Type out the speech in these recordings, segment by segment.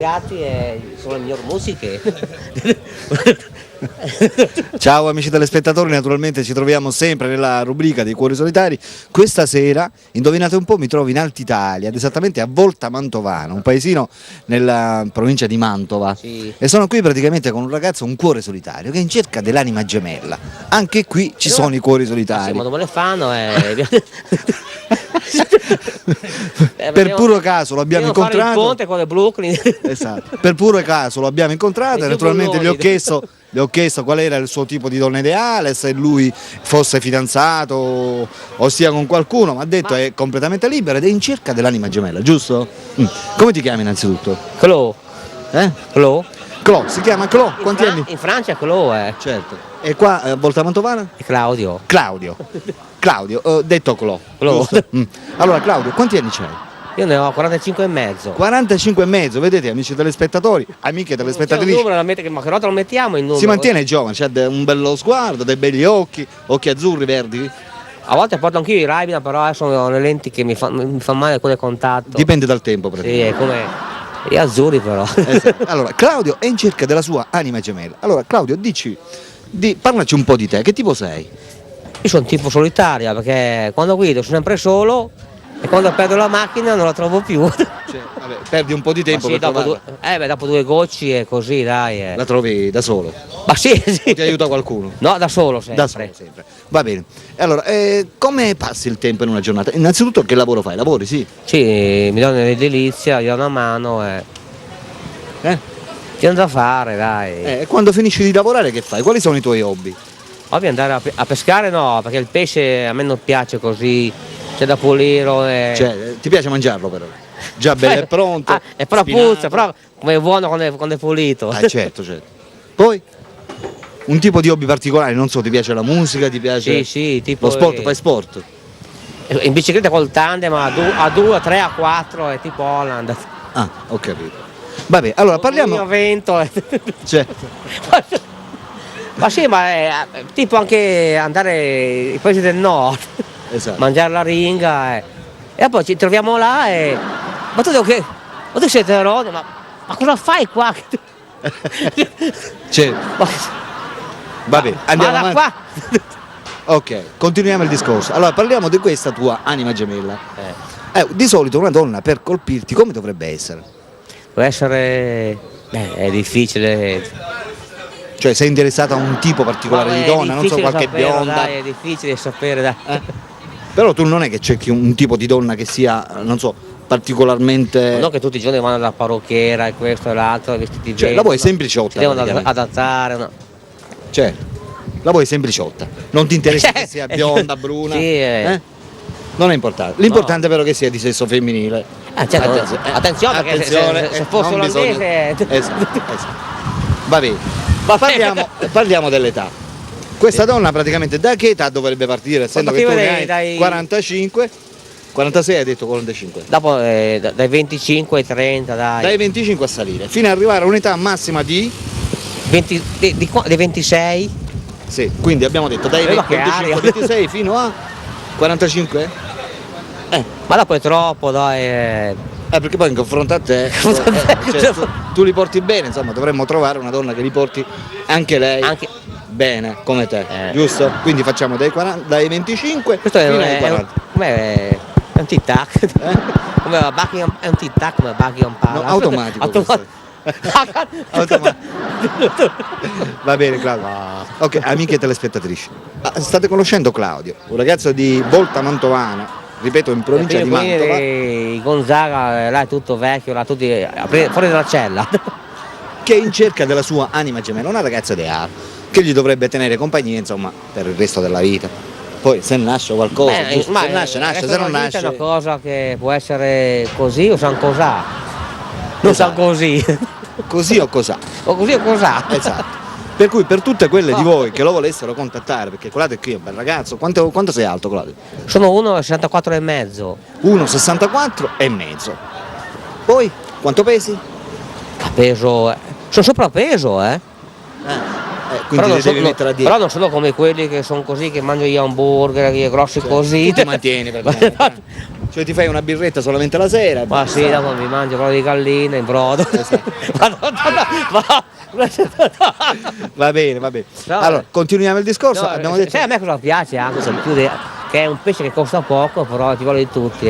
Ragazzi sono le migliori musiche. Ciao amici telespettatori, naturalmente ci troviamo sempre nella rubrica dei Cuori Solitari. Questa sera, indovinate un po', mi trovo in Alta Italia, ed esattamente a Volta Mantovana, un paesino nella provincia di Mantova. Sì. E sono qui praticamente con un ragazzo, un cuore solitario, che è in cerca dell'anima gemella. Anche qui ci sono i cuori solitari. Ma dove le fanno? Per puro caso lo abbiamo Fare il incontrato. ponte con le Brooklyn. Esatto. Per puro caso lo abbiamo incontrato e naturalmente gli ho chiesto qual era il suo tipo di donna ideale, se lui fosse fidanzato o sia con qualcuno, ma ha detto è completamente libero ed è in cerca dell'anima gemella, giusto? Come ti chiami innanzitutto? Clo. Clo? Clo, si chiama Clo, quanti anni? In Francia Clo Certo. E qua a Volta Mantovana? è Claudio. Claudio, detto Clo. Clo. Giusto? Allora Claudio, quanti anni c'hai? Io ne ho 45 e mezzo. 45 e mezzo, vedete amici telespettatori, amiche C'è un telespettatrici. numero da mettere, ma che nota lo mettiamo il numero? Si mantiene giovane, c'ha un bello sguardo, dei belli occhi azzurri, verdi. A volte porto anch'io i Ray-Ban, però adesso ho le lenti che mi fa male con il contatto. Dipende dal tempo Sì, praticamente. è come gli azzurri però. Allora, Claudio è in cerca della sua anima gemella. Allora, Claudio, parlaci un po' di te, che tipo sei? Io sono un tipo solitario perché quando guido sono sempre solo e quando perdo la macchina non la trovo più. Cioè, vabbè, perdi un po' di tempo Ma sì, per dopo trovarla. dopo due gocci e così dai. La trovi da solo? Ma sì, sì. O ti aiuta qualcuno? No, da solo sempre. Da solo sempre. Va bene. Allora, come passi il tempo in una giornata? Innanzitutto che lavoro fai? Lavori, sì? Sì, mi danno l'edilizia, gli do una mano e c'è da fare, dai. E quando finisci di lavorare che fai? Quali sono i tuoi hobby? Ovvio andare a pescare no, perché il pesce a me non piace così, c'è da pulirlo e... Cioè, ti piace mangiarlo però? Già bello e pronto? Ah, e però spinato. puzza, però come è buono quando è pulito. Certo. Poi? Un tipo di hobby particolare, non so, ti piace la musica, ti piace Sì, tipo... lo sport, fai sport? In bicicletta col tandem a 2, a 3, a 4 è tipo Holland. Ah, ho capito. Vabbè, allora parliamo... Io vento. Certo. Ma sì, ma è tipo anche andare ai paesi del nord, Esatto. mangiare la ringa e poi ci troviamo là e... Ma tu siete erode, ma cosa fai qua? Cioè, vabbè, andiamo Ma da avanti. qua? Ok, continuiamo il discorso. Allora parliamo di questa tua anima gemella. Di solito una donna per colpirti come dovrebbe essere? Può essere... è difficile. Cioè sei interessata a un tipo particolare di donna, non so, qualche bionda. Dai, è difficile sapere, dai. Però tu non è che cerchi un tipo di donna che sia, non so, particolarmente... Non che tutti i giorni vanno alla parrucchiera e questo e l'altro, vestiti Cioè, bene. la vuoi sempliciotta? Si devono praticamente. adattare, no? Cioè, la vuoi sempliciotta. Non ti interessa che sia bionda, bruna? Sì, Non è importante. L'importante però che sia di sesso femminile. Certo, attenzione perché se fosse non olandese... Esatto. Va bene. Parliamo dell'età. Questa donna praticamente da che età dovrebbe partire? Essendo che tu ne hai dai... 45, 46 hai detto 45. Dopo dai 25 ai 30, dai. Dai 25 a salire, fino ad arrivare a un'età massima di... 20, dei 26? Sì, quindi abbiamo detto dai Ma che 25, aria. 26 fino a 45? Ma dopo è troppo, dai. Perché poi in confronto a te, cioè, tu li porti bene, insomma, dovremmo trovare una donna che li porti anche lei bene, come te, giusto? Quindi facciamo dai 25 Questo fino ai 40. È un tic-tac. Come Buckingham, è un tic-tac come Buckingham Palace. No, automatico. Va bene Claudio. Ok, amiche telespettatrici. State conoscendo Claudio, un ragazzo di Volta Mantovana, ripeto in provincia di Mantova. Gonzaga, là è tutto vecchio, là tutti fuori dalla cella. Che è in cerca della sua anima gemella, una ragazza ideale, che gli dovrebbe tenere compagnia, insomma, per il resto della vita. Poi se nasce qualcosa, giusto? Se nasce, se non nasce. È una cosa che può essere così o san cos'ha. Non sa così. Così o cos'ha. O così o cos'ha. Esatto. Per cui per tutte quelle di voi che lo volessero contattare, perché Claudio è qui, è un bel ragazzo, quanto sei alto Claudio? Sono 1,64 e mezzo. 1,64 e mezzo. Poi quanto pesi? Peso. Sono sovrappeso, quindi le devi mettere a dieta. però non sono come quelli che sono così, che mangiano gli hamburger, gli grossi così. Tu ti mantieni praticamente. Cioè ti fai una birretta solamente la sera. Ma sì, dopo mi mangio quello di gallina in brodo. Va bene, va bene. No, Allora, continuiamo il discorso. No, Abbiamo detto sai a me cosa piace anche che è un pesce che costa poco, però ti vuole di tutti.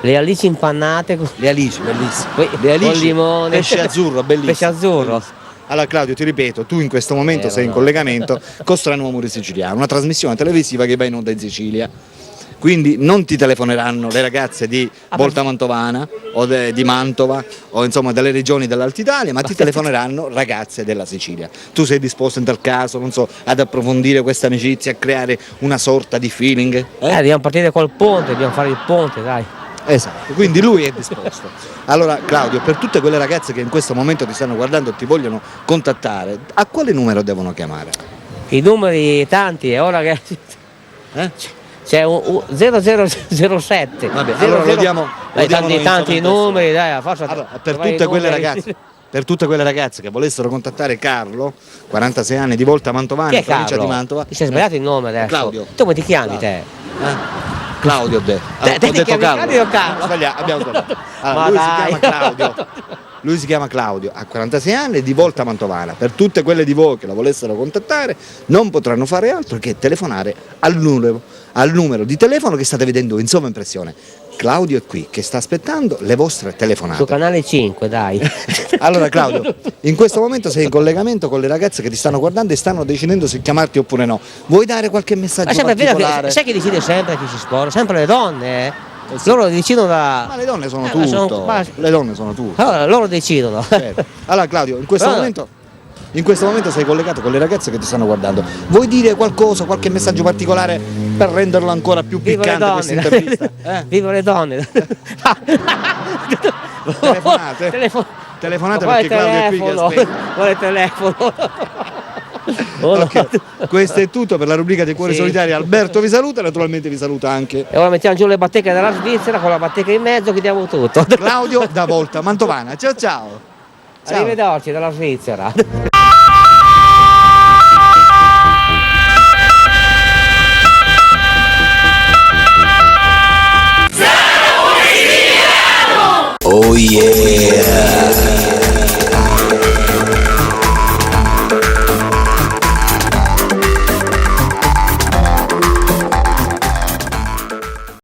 Le alici impannate le alici, bellissime. le alici con limone. Pesce azzurro, bellissimo. Pesce azzurro. Bellissimo. Allora Claudio, ti ripeto, tu in questo momento sei in collegamento con Strano Amore Siciliano, una trasmissione televisiva che va in onda in Sicilia. Quindi non ti telefoneranno le ragazze di Volta Mantovana o di Mantova o insomma delle regioni dell'Alta Italia, ma ti telefoneranno ragazze della Sicilia. Tu sei disposto in tal caso, non so, ad approfondire questa amicizia, a creare una sorta di feeling? Dobbiamo partire col ponte, dobbiamo fare il ponte, dai. Esatto, quindi lui è disposto. Allora Claudio, per tutte quelle ragazze che in questo momento ti stanno guardando e ti vogliono contattare, a quale numero devono chiamare? I numeri tanti, è ora che c'è un 0007. Vabbè, allora lo diamo tanti numeri, dai, forza. Allora, per tutte quelle ragazze che volessero contattare Carlo, 46 anni di Volta Mantovana, Chi è provincia Carlo? di Mantova. Ti sei sbagliato il nome adesso. Claudio. Tu come ti chiami te? Claudio, ho Te detto ti chiami Carlo. Claudio o Carlo? Abbiamo sbagliato. Allora, Ma lui dai. si chiama Claudio. Lui si chiama Claudio, ha 46 anni, di Volta Mantovana. Per tutte quelle di voi che la volessero contattare, non potranno fare altro che telefonare al numero di telefono che state vedendo in sovraimpressione. Claudio è qui che sta aspettando le vostre telefonate. Su canale 5, dai. Allora Claudio, in questo momento sei in collegamento con le ragazze che ti stanno guardando e stanno decidendo se chiamarti oppure no. Vuoi dare qualche messaggio Ma sempre particolare? sai che decide sempre chi si sposa? Sempre le donne, Sì. Loro decidono da... Ma le donne sono tutto. Le donne sono tutto. Allora, loro decidono. Certo. Allora Claudio, in questo momento sei collegato con le ragazze che ti stanno guardando. Vuoi dire qualcosa, qualche messaggio particolare per renderlo ancora più piccante questa intervista? Vivo le donne! Telefonate perché Claudio è qui che aspetta. Vuole telefono! Okay. Questo è tutto per la rubrica dei cuori solitari. Alberto vi saluta, naturalmente vi saluta anche. E ora mettiamo giù le battecche della Svizzera con la battecca in mezzo, chiudiamo tutto. Claudio da Volta Mantovana. Ciao ciao. Arrivederci dalla Svizzera.